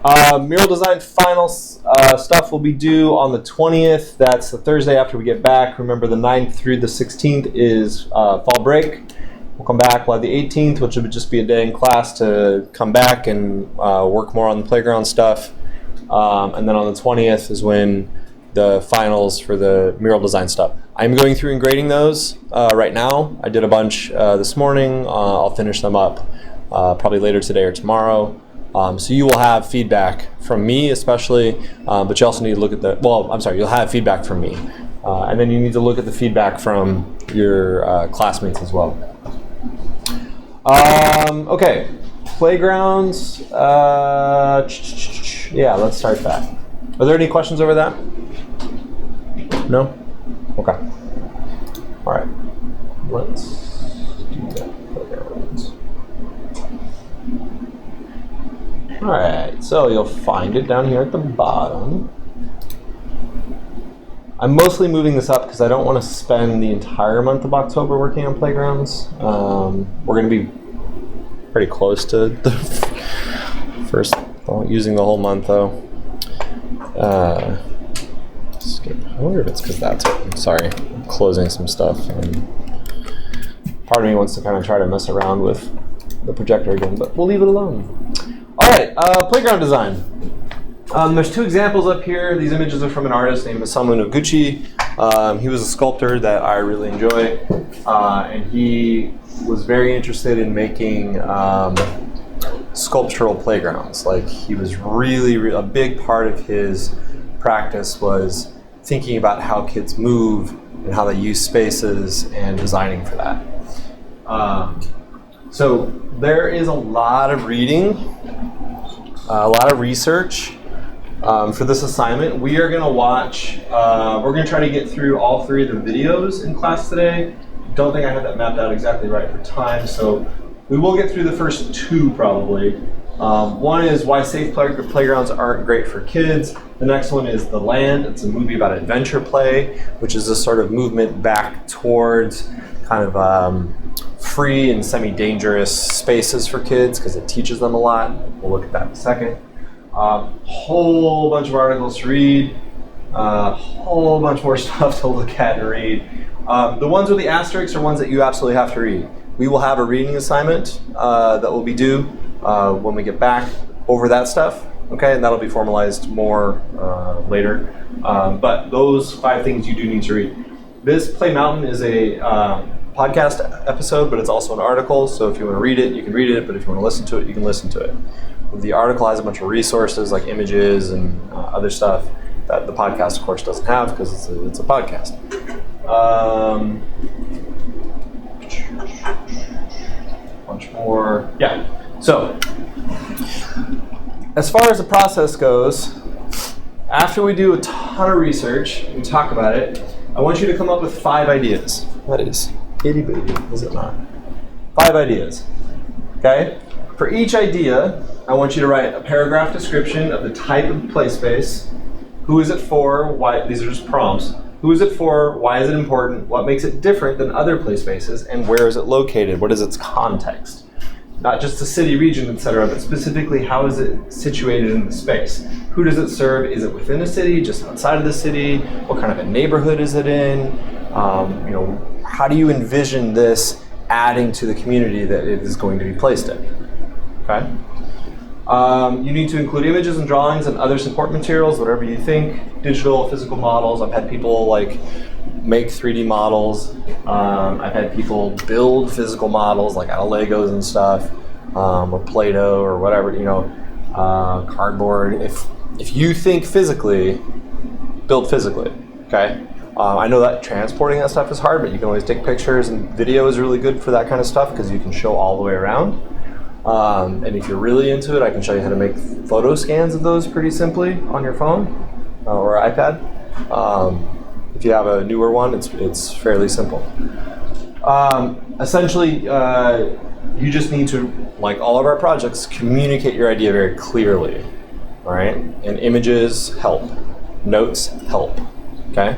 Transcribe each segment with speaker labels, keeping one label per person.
Speaker 1: Mural design final stuff will be due on the 20th. That's the Thursday after we get back. Remember, the 9th through the 16th is fall break. We'll come back. We'll have the 18th, which would just be a day in class to come back and work more on the playground stuff. And then on the 20th is when the finals for the mural design stuff. I'm going through and grading those right now. I did a bunch this morning. I'll finish them up probably later today or tomorrow. So you will have feedback from me especially, but you also need to look at you'll have feedback from me. And then you need to look at the feedback from your classmates as well. Okay, playgrounds. Yeah, let's start that. Are there any questions over that? No? Okay. All right. Let's do that. Playgrounds. All right, so you'll find it down here at the bottom. I'm mostly moving this up because I don't want to spend the entire month of October working on playgrounds. We're going to be pretty close to the first, using the whole month though. I wonder if it's because that's it. I'm sorry, I'm closing some stuff. And part of me wants to kind of try to mess around with the projector again, but we'll leave it alone. All right, playground design. There's two examples up here. These images are from an artist named Isamu Noguchi. He was a sculptor that I really enjoy, and he was very interested in making sculptural playgrounds. Like, he was really a big part of his practice was thinking about how kids move and how they use spaces and designing for that. So there is a lot of reading, a lot of research for this assignment. We are going to watch, we're going to try to get through all three of the videos in class today. Don't think I have that mapped out exactly right for time, so we will get through the first two probably. One is why safe playgrounds aren't great for kids. The next one is The Land. It's a movie about adventure play, which is a sort of movement back towards kind of free and semi-dangerous spaces for kids because it teaches them a lot. We'll look at that in a second. Whole bunch of articles to read, a whole bunch more stuff to look at and read. The ones with the asterisks are ones that you absolutely have to read. We will have a reading assignment that will be due when we get back over that stuff, okay? And that'll be formalized more later. But those 5 things you do need to read. This Play Mountain is a podcast episode, but it's also an article, so if you want to read it, you can read it, but if you want to listen to it, you can listen to it. The article has a bunch of resources like images and other stuff that the podcast, of course, doesn't have because it's a podcast. Bunch more. Yeah. So, as far as the process goes, after we do a ton of research and talk about it, I want you to come up with 5 ideas. That is itty bitty, is it not? 5 ideas. Okay? For each idea, I want you to write a paragraph description of the type of play space. Who is it for? Why? These are just prompts. Who is it for? Why is it important? What makes it different than other play spaces? And where is it located? What is its context? Not just the city, region, etc., but specifically how is it situated in the space? Who does it serve? Is it within a city, just outside of the city? What kind of a neighborhood is it in? How do you envision this adding to the community that it is going to be placed in? Okay. You need to include images and drawings and other support materials, whatever you think. Digital, physical models. I've had people make 3D models. I've had people build physical models out of Legos and stuff, or Play-Doh or whatever, cardboard. If you think physically, build physically, okay? I know that transporting that stuff is hard, but you can always take pictures, and video is really good for that kind of stuff because you can show all the way around. And if you're really into it, I can show you how to make photo scans of those pretty simply on your phone or iPad. If you have a newer one, it's fairly simple. Essentially, you just need to, like all of our projects, communicate your idea very clearly, all right? And images help, notes help, okay?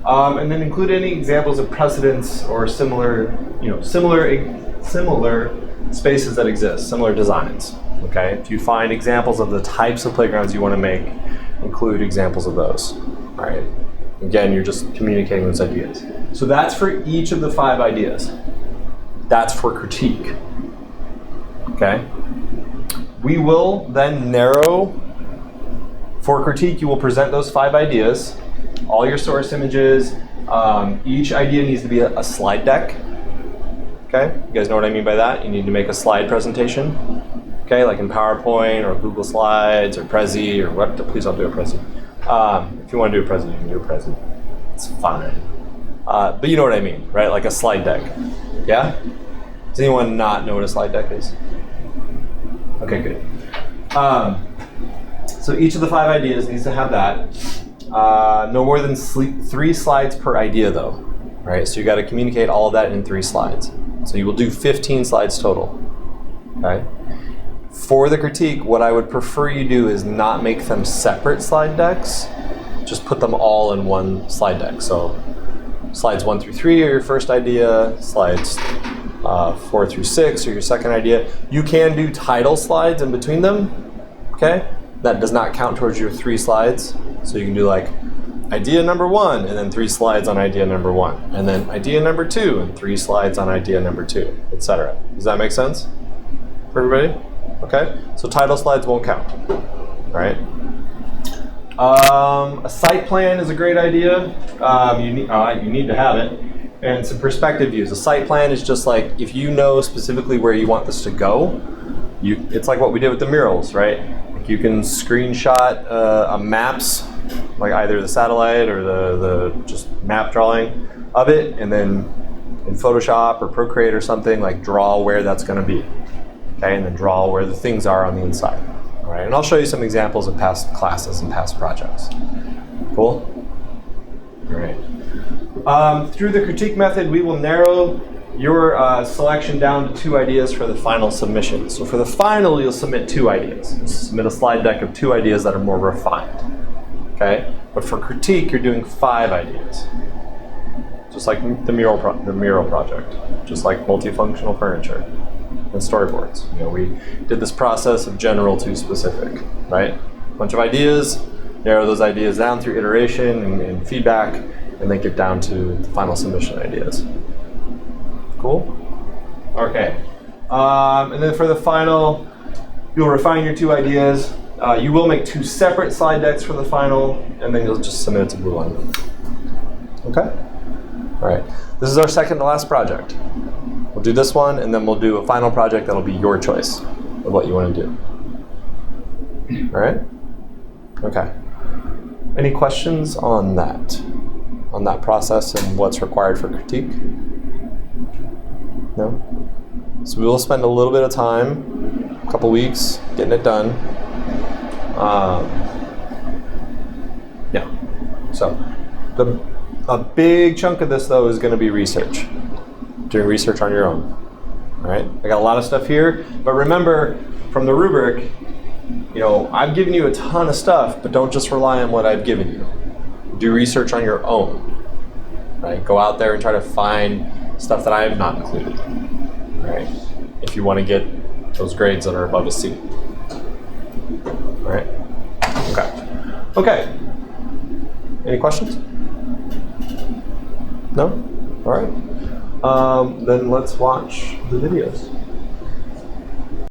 Speaker 1: And then include any examples of precedents or similar spaces that exist, similar designs, Okay, if you find examples of the types of playgrounds you want to make, include examples of those. All right. Again, you're just communicating those ideas. So that's for each of the 5 ideas. That's for critique. Okay. We will then narrow. For critique, you will present those 5 ideas, all your source images. Each idea needs to be a slide deck. Okay, you guys know what I mean by that? You need to make a slide presentation. Okay, like in PowerPoint or Google Slides or Prezi or what? Please don't do a Prezi. If you want to do a Prezi, you can do a Prezi. It's fine. But you know what I mean, right? Like a slide deck. Yeah? Does anyone not know what a slide deck is? Okay, good. So each of the 5 ideas needs to have that. No more than 3 slides per idea though, right? So you got to communicate all of that in 3 slides. So you will do 15 slides total, okay? For the critique, what I would prefer you do is not make them separate slide decks, just put them all in one slide deck. So slides 1 through 3 are your first idea, slides 4 through 6 are your second idea. You can do title slides in between them, okay? That does not count towards your 3 slides. So you can do like idea number 1 and then 3 slides on idea number 1, and then idea number 2 and 3 slides on idea number 2, etc. Does that make sense for everybody? Okay, so title slides won't count, right? A site plan is a great idea. You need to have it. And some perspective views. A site plan is just like, if you know specifically where you want this to go, it's like what we did with the murals, right? Like you can screenshot a maps, like either the satellite or the just map drawing of it, and then in Photoshop or Procreate or something, like draw where that's going to be. Okay, and then draw where the things are on the inside. All right, and I'll show you some examples of past classes and past projects. Cool? All right. Through the critique method, we will narrow your selection down to 2 ideas for the final submission. So for the final, you'll submit 2 ideas. You'll submit a slide deck of 2 ideas that are more refined. Okay? But for critique, you're doing 5 ideas. Just like the mural project. Just like multifunctional furniture and storyboards. You know, we did this process of general to specific, right? A bunch of ideas, narrow those ideas down through iteration and feedback, and then get down to the final submission ideas. Cool? Okay. And then for the final, you'll refine your 2 ideas. You will make 2 separate slide decks for the final, and then you'll just submit it to Blue Line. Okay? All right. This is our second to last project. We'll do this one, and then we'll do a final project that'll be your choice of what you want to do. All right? Okay. Any questions on that? On that process and what's required for critique? No? So we will spend a little bit of time, a couple weeks, getting it done. Yeah. So a big chunk of this, though, is going to be research. Doing research on your own. All right? I got a lot of stuff here, but remember, from the rubric, you know, I've given you a ton of stuff, but don't just rely on what I've given you. Do research on your own. Right? Go out there and try to find stuff that I have not included. Right? If you want to get those grades that are above a C. All right? Okay. Okay. Any questions? No? All right. Then let's watch the videos.